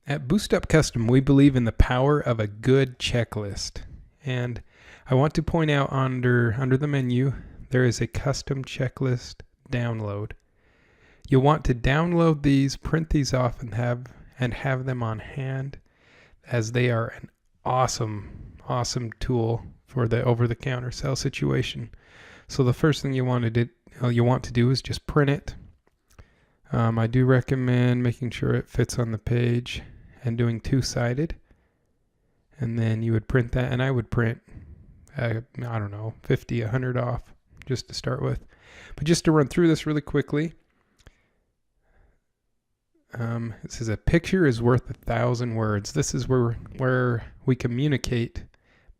At Boost Up Custom, we believe in the power of a good checklist. And I want to point out under the menu, there is a custom checklist download. You'll want to download these, print these off, and have them on hand, as they are an awesome tool for the over-the-counter sale situation. So the first thing you want to do is just print it. I do recommend making sure it fits on the page and doing two-sided. And then you would print that, and I would print, I don't know, 50, 100 off just to start with. But just to run through this really quickly, it says a picture is worth 1,000 words. This is where we communicate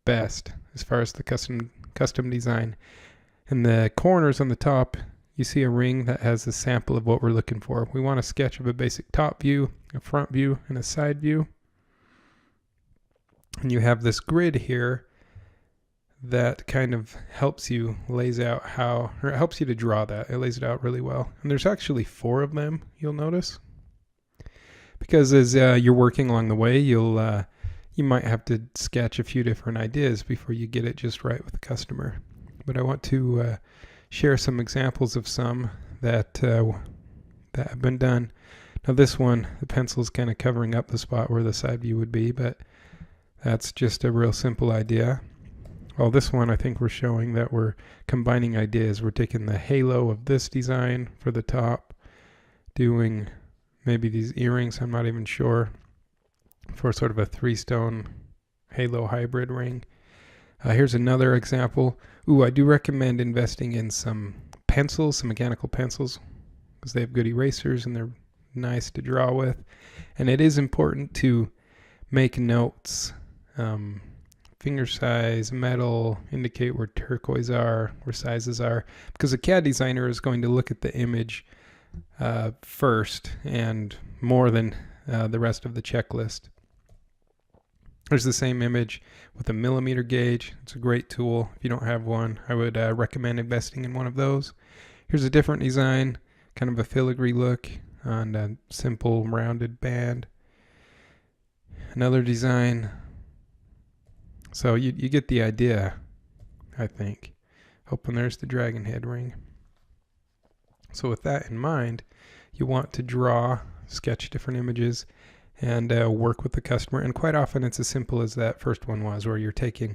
best as far as the custom design. In the corners on the top, you see a ring that has a sample of what we're looking for. We want a sketch of a basic top view, a front view, and a side view. And you have this grid here that kind of helps you, it helps you to draw that. It lays it out really well. And there's actually 4 of them, you'll notice. Because as you're working along the way, you might have to sketch a few different ideas before you get it just right with the customer. But I want to share some examples of some that have been done. Now this one, the pencil's kind of covering up the spot where the side view would be, but that's just a real simple idea. Well, this one, I think we're showing that we're combining ideas. We're taking the halo of this design for the top, doing maybe these earrings, I'm not even sure, for sort of a 3-stone halo hybrid ring. Here's another example. I do recommend investing in some pencils, some mechanical pencils, because they have good erasers and they're nice to draw with. And it is important to make notes, finger size, metal, indicate where turquoise are, where sizes are, because a CAD designer is going to look at the image first and more than the rest of the checklist. There's the same image with a millimeter gauge. It's a great tool. If you don't have one, I would recommend investing in one of those. Here's a different design, kind of a filigree look on a simple rounded band. Another design. So you get the idea, I think. And there's the dragon head ring. So with that in mind, you want to sketch different images, and work with the customer. And quite often it's as simple as that first one was, where you're taking,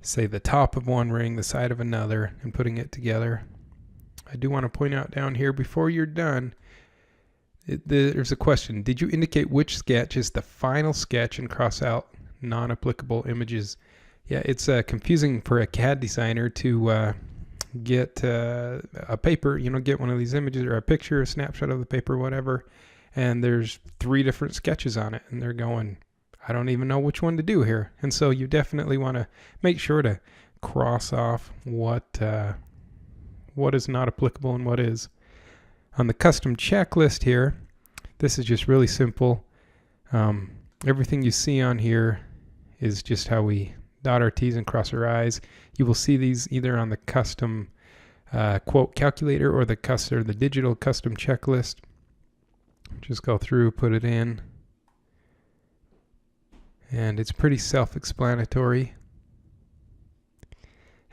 say, the top of one ring, the side of another, and putting it together. I do want to point out down here, before you're done, there's a question. Did you indicate which sketch is the final sketch and cross out non-applicable images? Yeah, it's confusing for a CAD designer to get a paper, get one of these images or a picture, a snapshot of the paper, whatever, and there's 3 different sketches on it, and they're going, I don't even know which one to do here. And so you definitely want to make sure to cross off what is not applicable and what is. On the custom checklist here, this is just really simple. Everything you see on here is just how we dot our T's and cross our I's. You will see these either on the custom quote calculator or the digital custom checklist. Just go through, put it in, and it's pretty self-explanatory.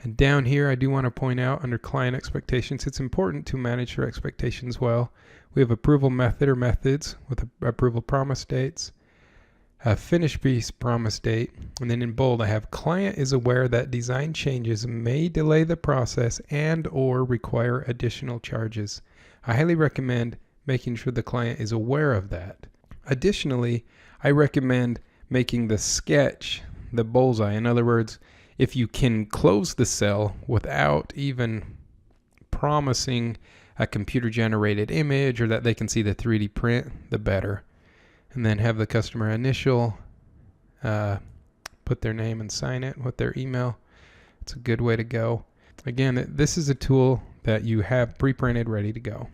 And down here, I do want to point out under client expectations, it's important to manage your expectations well. We have approval method or methods with approval promise dates, a finish piece promise date, and then in bold I have client is aware that design changes may delay the process and or require additional charges. I highly recommend making sure the client is aware of that. Additionally, I recommend making the sketch the bullseye. In other words, if you can close the cell without even promising a computer-generated image or that they can see the 3D print, the better. And then have the customer initial, put their name and sign it with their email. It's a good way to go. Again, this is a tool that you have pre-printed ready to go.